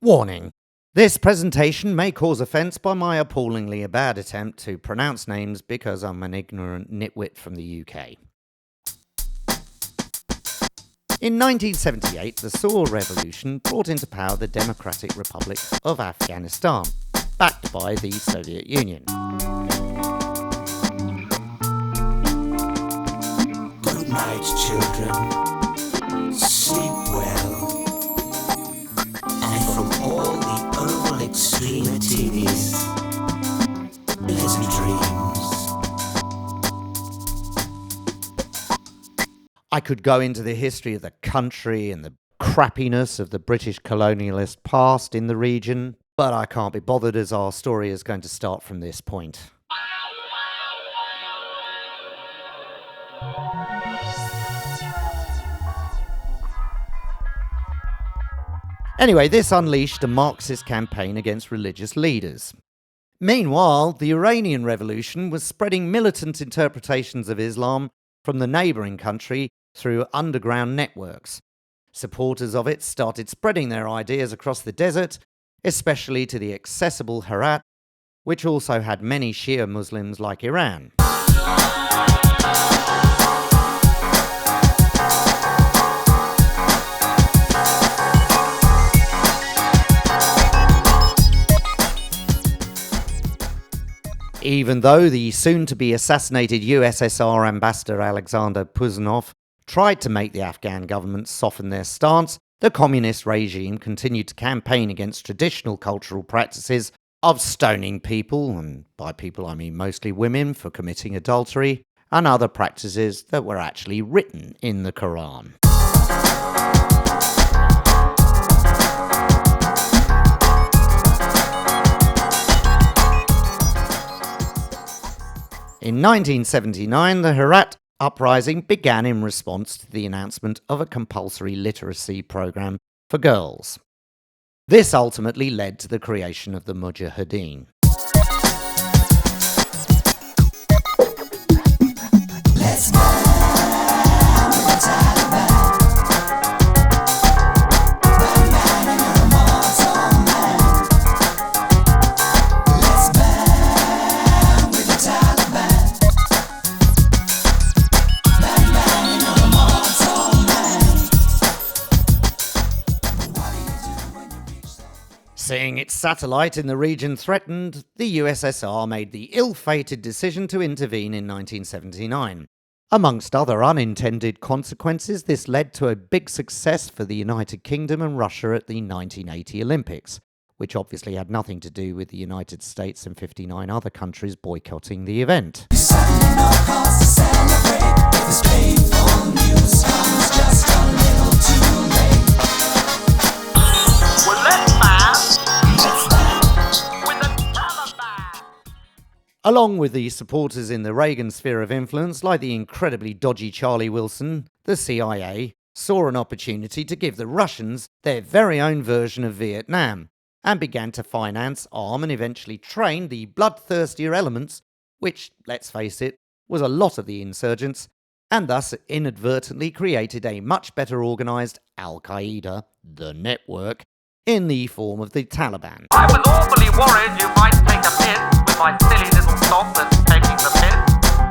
Warning. This presentation may cause offence by my appallingly bad attempt to pronounce names because I'm an ignorant nitwit from the UK. In 1978, the Saur Revolution brought into power the Democratic Republic of Afghanistan, backed by the Soviet Union. Good night, children. Sleep well. And from all the herbal extremities, pleasant dreams. I could go into the history of the country and the crappiness of the British colonialist past in the region, but I can't be bothered as our story is going to start from this point. Anyway, this unleashed a Marxist campaign against religious leaders. Meanwhile, the Iranian Revolution was spreading militant interpretations of Islam from the neighbouring country through underground networks. Supporters of it started spreading their ideas across the desert, especially to the accessible Herat, which also had many Shia Muslims like Iran. Even though the soon-to-be assassinated USSR ambassador Alexander Puznov tried to make the Afghan government soften their stance, the communist regime continued to campaign against traditional cultural practices of stoning people, and by people I mean mostly women, for committing adultery, and other practices that were actually written in the Quran. In 1979, the Herat uprising began in response to the announcement of a compulsory literacy program for girls. This ultimately led to the creation of the Mujahideen. Let's go. Seeing its satellite in the region threatened, the USSR made the ill-fated decision to intervene in 1979. Amongst other unintended consequences, this led to a big success for the United Kingdom and Russia at the 1980 Olympics, which obviously had nothing to do with the United States and 59 other countries boycotting the event. Along with the supporters in the Reagan sphere of influence, like the incredibly dodgy Charlie Wilson, the CIA saw an opportunity to give the Russians their very own version of Vietnam, and began to finance, arm and eventually train the bloodthirstier elements, which, let's face it, was a lot of the insurgents, and thus inadvertently created a much better organised Al-Qaeda, the network, in the form of the Taliban. I was awfully worried you might take a piss with my silly little song that's taking the piss,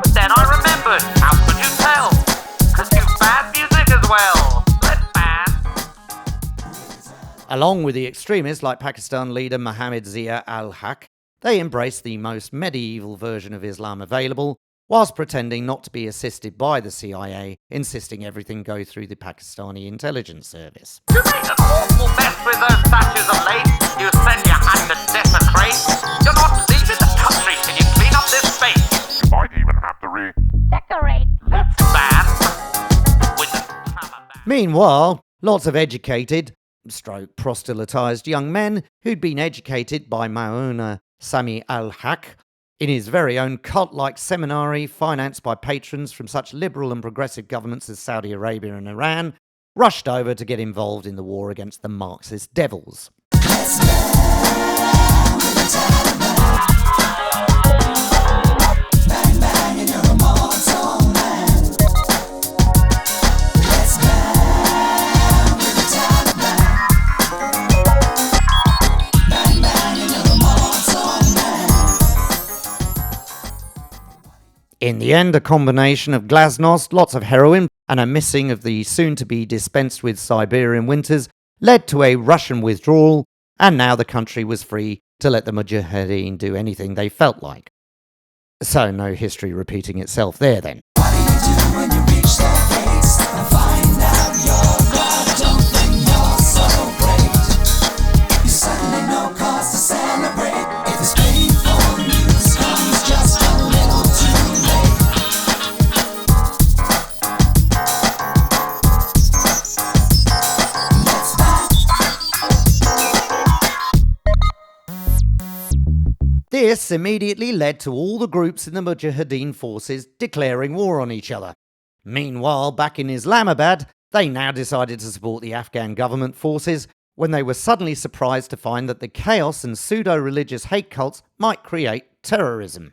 but then I remembered, how could you tell? 'Cause you've bad music as well. Let's ban. Along with the extremists like Pakistan leader Mohammad Zia al-Haq, they embraced the most medieval version of Islam available, whilst pretending not to be assisted by the CIA, insisting everything go through the Pakistani intelligence service. You made an awful mess with those statues of late. You said you had to desecrate. You're not leaving the country till you clean up this space. You might even have to Decorate. Let's ban. With the Taliban. Meanwhile, lots of educated, proselytized young men who'd been educated by Mauna Sami al-Haq in his very own cult-like seminary financed by patrons from such liberal and progressive governments as Saudi Arabia and Iran, rushed over to get involved in the war against the Marxist devils. In the end, a combination of glasnost, lots of heroin, and a missing of the soon-to-be dispensed with Siberian winters led to a Russian withdrawal, and now the country was free to let the Mujahideen do anything they felt like. So no history repeating itself there then. What do you do when you reach that place and find out you're God? Don't think you're so great. You suddenly know cause to celebrate. If this painful news comes just a little too late. Let's back. This immediately led to all the groups in the Mujahideen forces declaring war on each other. Meanwhile, back in Islamabad, they now decided to support the Afghan government forces when they were suddenly surprised to find that the chaos and pseudo-religious hate cults might create terrorism.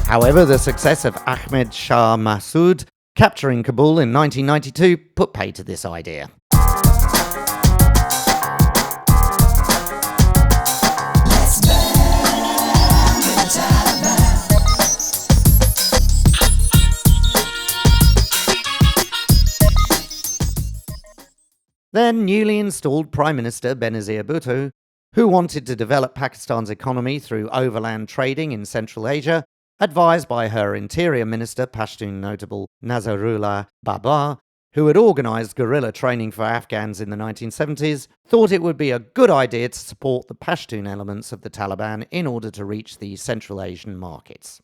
However, the success of Ahmed Shah Massoud capturing Kabul in 1992 put pay to this idea. Let's ban the Taliban. Then newly installed Prime Minister Benazir Bhutto, who wanted to develop Pakistan's economy through overland trading in Central Asia, advised by her Interior Minister, Pashtun notable Nazarullah Babar, who had organised guerrilla training for Afghans in the 1970s, thought it would be a good idea to support the Pashtun elements of the Taliban in order to reach the Central Asian markets.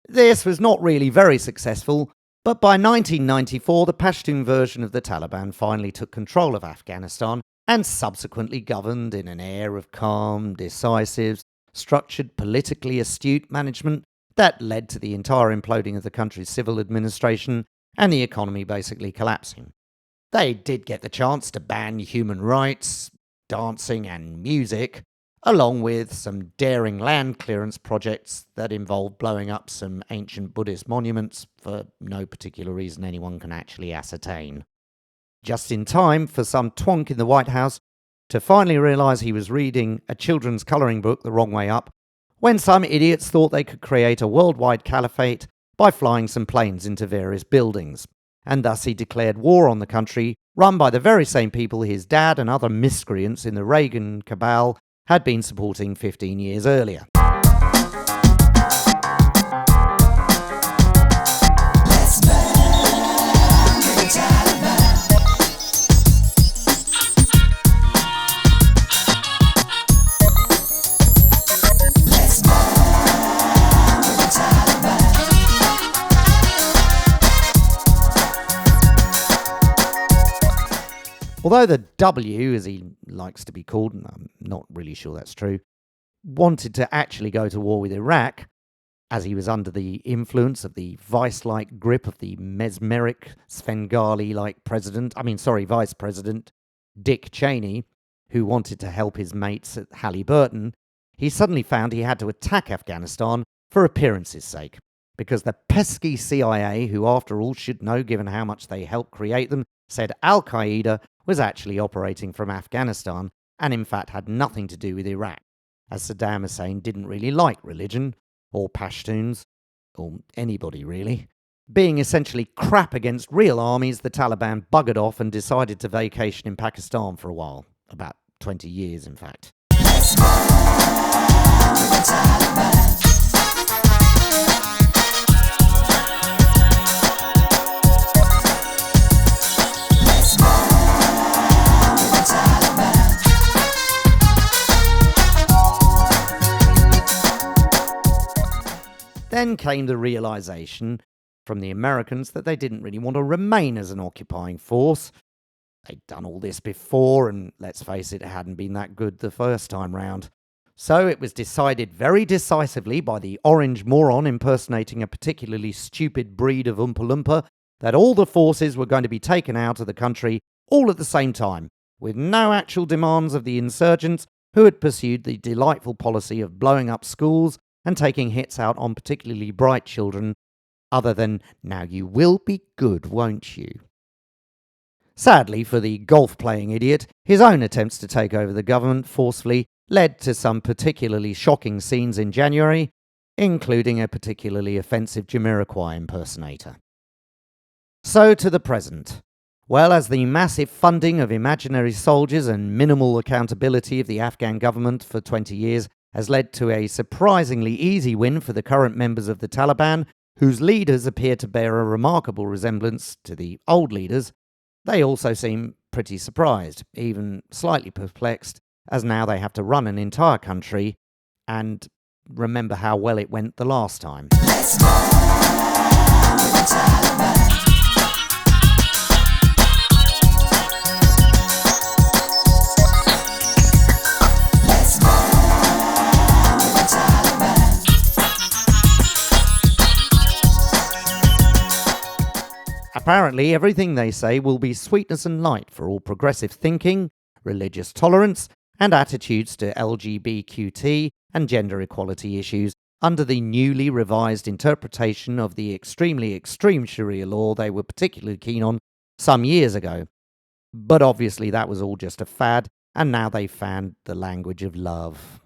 This was not really very successful, but by 1994 the Pashtun version of the Taliban finally took control of Afghanistan and subsequently governed in an air of calm, decisive, structured, politically astute management that led to the entire imploding of the country's civil administration and the economy basically collapsing. They did get the chance to ban human rights, dancing and music, along with some daring land clearance projects that involved blowing up some ancient Buddhist monuments for no particular reason anyone can actually ascertain. Just in time for some twonk in the White House to finally realise he was reading a children's colouring book the wrong way up, when some idiots thought they could create a worldwide caliphate by flying some planes into various buildings, and thus he declared war on the country run by the very same people his dad and other miscreants in the Reagan cabal had been supporting 15 years earlier. Let's ban the Taliban. Let's ban the Taliban. Although the W, as he likes to be called, and I'm not really sure that's true, wanted to actually go to war with Iraq, as he was under the influence of the vice-like grip of the mesmeric, Svengali-like Vice President Dick Cheney, who wanted to help his mates at Halliburton, he suddenly found he had to attack Afghanistan for appearance's sake, because the pesky CIA, who after all should know given how much they helped create them, said Al-Qaeda was actually operating from Afghanistan and in fact had nothing to do with Iraq, as Saddam Hussein didn't really like religion, or Pashtuns, or anybody really. Being essentially crap against real armies, the Taliban buggered off and decided to vacation in Pakistan for a while, about 20 years in fact. Let's ban the Taliban. Let's ban the Taliban. Then came the realization from the Americans that they didn't really want to remain as an occupying force. They'd done all this before, and let's face it, it hadn't been that good the first time round. So it was decided very decisively by the orange moron impersonating a particularly stupid breed of Oompa Loompa that all the forces were going to be taken out of the country all at the same time, with no actual demands of the insurgents who had pursued the delightful policy of blowing up schools and taking hits out on particularly bright children, other than, "Now you will be good, won't you?" Sadly for the golf-playing idiot, his own attempts to take over the government forcefully led to some particularly shocking scenes in January, including a particularly offensive Jamiroquai impersonator. So to the present. Well, as the massive funding of imaginary soldiers and minimal accountability of the Afghan government for 20 years has led to a surprisingly easy win for the current members of the Taliban, whose leaders appear to bear a remarkable resemblance to the old leaders, they also seem pretty surprised, even slightly perplexed, as now they have to run an entire country and remember how well it went the last time. Apparently, everything they say will be sweetness and light for all progressive thinking, religious tolerance, and attitudes to LGBTQT and gender equality issues under the newly revised interpretation of the extremely extreme Sharia law they were particularly keen on some years ago. But obviously that was all just a fad, and now they've found the language of love.